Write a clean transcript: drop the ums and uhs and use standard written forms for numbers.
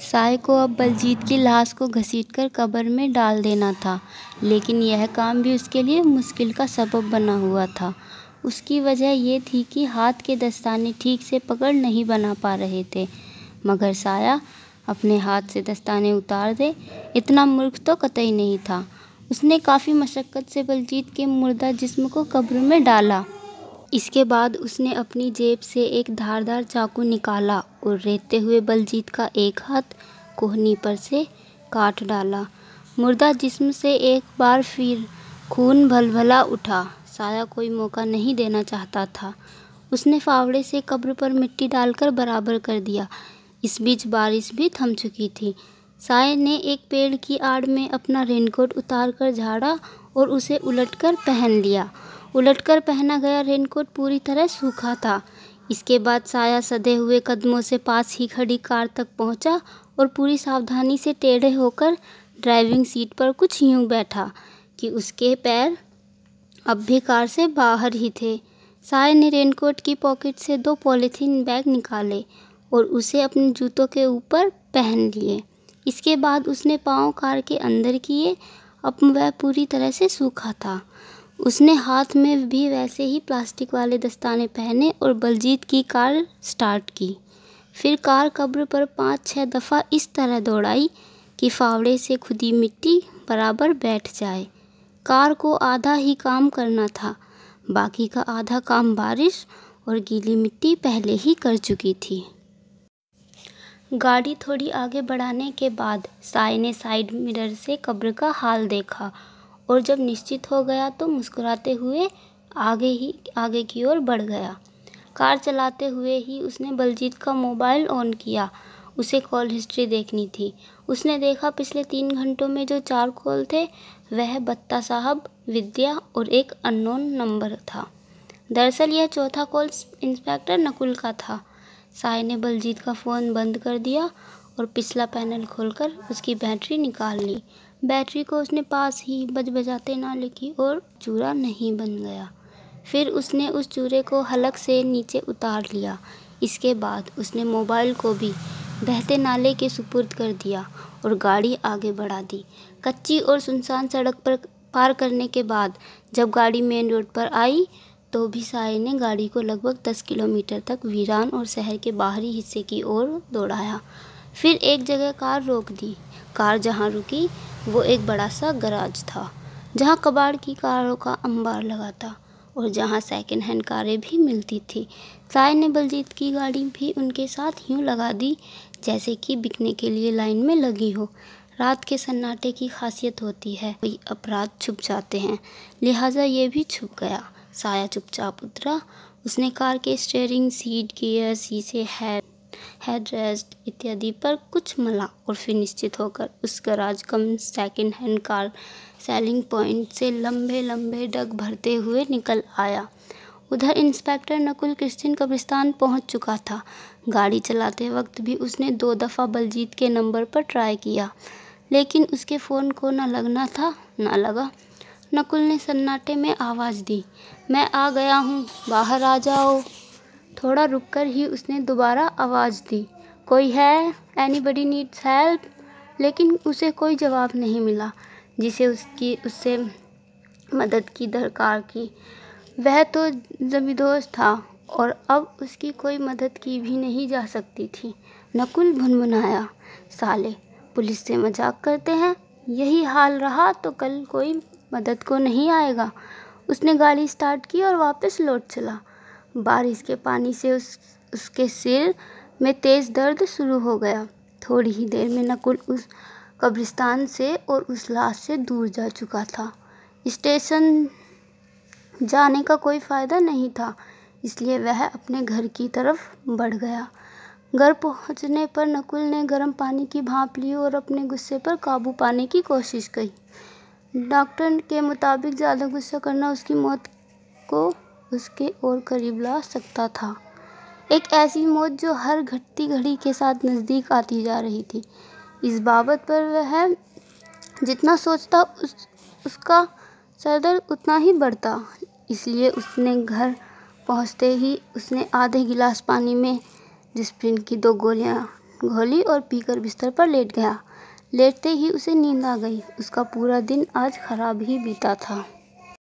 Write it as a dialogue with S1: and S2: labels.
S1: साय को अब बलजीत की लाश को घसीटकर कब्र में डाल देना था, लेकिन यह काम भी उसके लिए मुश्किल का सबब बना हुआ था। उसकी वजह ये थी कि हाथ के दस्ताने ठीक से पकड़ नहीं बना पा रहे थे। मगर साया अपने हाथ से दस्ताने उतार दे, इतना मूर्ख तो कतई नहीं था। उसने काफ़ी मशक्क़त से बलजीत के मुर्दा जिस्म को कब्र में डाला। इसके बाद उसने अपनी जेब से एक धारदार चाकू निकाला और रेतते हुए बलजीत का एक हाथ कोहनी पर से काट डाला। मुर्दा जिस्म से एक बार फिर खून भलभला उठा। साया कोई मौका नहीं देना चाहता था। उसने फावड़े से कब्र पर मिट्टी डालकर बराबर कर दिया। इस बीच बारिश भी थम चुकी थी। साय ने एक पेड़ की आड़ में अपना रेनकोट उतार कर झाड़ा और उसे उलटकर पहन लिया। उलटकर पहना गया रेनकोट पूरी तरह सूखा था। इसके बाद साया सधे हुए कदमों से पास ही खड़ी कार तक पहुंचा और पूरी सावधानी से टेढ़े होकर ड्राइविंग सीट पर कुछ यूं बैठा कि उसके पैर अब भी कार से बाहर ही थे। साय ने रेनकोट की पॉकेट से 2 पॉलीथीन बैग निकाले और उसे अपने जूतों के ऊपर पहन लिए। इसके बाद उसने पाँव कार के अंदर किए। अब वह पूरी तरह से सूखा था। उसने हाथ में भी वैसे ही प्लास्टिक वाले दस्ताने पहने और बलजीत की कार स्टार्ट की। फिर कार कब्र पर 5-6 दफ़ा इस तरह दौड़ाई कि फावड़े से खुदी मिट्टी बराबर बैठ जाए। कार को आधा ही काम करना था, बाकी का आधा काम बारिश और गीली मिट्टी पहले ही कर चुकी थी। गाड़ी थोड़ी आगे बढ़ाने के बाद साय ने साइड मिरर से कब्र का हाल देखा और जब निश्चित हो गया तो मुस्कुराते हुए आगे की ओर बढ़ गया। कार चलाते हुए ही उसने बलजीत का मोबाइल ऑन किया। उसे कॉल हिस्ट्री देखनी थी। उसने देखा पिछले 3 घंटों में जो 4 कॉल थे वह बत्ता साहब, विद्या और एक अननोन नंबर था। दरअसल यह चौथा कॉल इंस्पेक्टर नकुल का था। साय ने बलजीत का फ़ोन बंद कर दिया और पिछला पैनल खोलकर उसकी बैटरी निकाल ली। बैटरी को उसने पास ही बजबजाते नाले की ओर चूरा नहीं बन गया। फिर उसने उस चूरे को हलक से नीचे उतार लिया। इसके बाद उसने मोबाइल को भी बहते नाले के सुपुर्द कर दिया और गाड़ी आगे बढ़ा दी। कच्ची और सुनसान सड़क पर पार करने के बाद जब गाड़ी मेन रोड पर आई तो भी साय ने गाड़ी को लगभग 10 किलोमीटर तक वीरान और शहर के बाहरी हिस्से की ओर दौड़ाया। फिर एक जगह कार रोक दी। कार जहाँ रुकी वो एक बड़ा सा गराज था, जहाँ कबाड़ की कारों का अंबार लगा था और जहाँ सेकंड हैंड कारें भी मिलती थी। साय ने बलजीत की गाड़ी भी उनके साथ यूँ लगा दी जैसे कि बिकने के लिए लाइन में लगी हो। रात के सन्नाटे की खासियत होती है, कोई अपराध छुप जाते हैं, लिहाजा ये भी छुप गया। साया चुपचाप उतरा। उसने कार के स्टीयरिंग, सीट, गियर, शीशे, हेडरेस्ट इत्यादि पर कुछ मला और फिर निश्चित होकर उस garage cum second hand car selling point से लंबे लंबे डग भरते हुए निकल आया। उधर इंस्पेक्टर नकुल क्रिश्चियन कब्रिस्तान पहुंच चुका था। गाड़ी चलाते वक्त भी उसने 2 दफ़ा बलजीत के नंबर पर ट्राई किया, लेकिन उसके फ़ोन को न लगना था न लगा। नकुल ने सन्नाटे में आवाज़ दी, मैं आ गया हूँ, बाहर आ जाओ। थोड़ा रुककर ही उसने दोबारा आवाज़ दी, कोई है? Anybody needs help? लेकिन उसे कोई जवाब नहीं मिला जिसे उससे मदद की दरकार की। वह तो ज़मींदोज़ था और अब उसकी कोई मदद की भी नहीं जा सकती थी। नकुल भुनभुनाया, साले पुलिस से मजाक करते हैं, यही हाल रहा तो कल कोई मदद को नहीं आएगा। उसने गाड़ी स्टार्ट की और वापस लौट चला। बारिश के पानी से उसके सिर में तेज़ दर्द शुरू हो गया। थोड़ी ही देर में नकुल उस कब्रिस्तान से और उस लाश से दूर जा चुका था। स्टेशन जाने का कोई फ़ायदा नहीं था, इसलिए वह अपने घर की तरफ बढ़ गया। घर पहुंचने पर नकुल ने गर्म पानी की भाप ली और अपने गुस्से पर काबू पाने की कोशिश की। डॉक्टर के मुताबिक ज़्यादा गुस्सा करना उसकी मौत को उसके और करीब ला सकता था। एक ऐसी मौत जो हर घटती घड़ी के साथ नज़दीक आती जा रही थी। इस बाबत पर वह जितना सोचता उसका सरदर्द उतना ही बढ़ता। इसलिए उसने घर पहुंचते ही उसने आधे गिलास पानी में डिस्प्रिन की 2 गोलियां घोली और पीकर बिस्तर पर लेट गया। लेटते ही उसे नींद आ गई। उसका पूरा दिन आज खराब ही बीता था।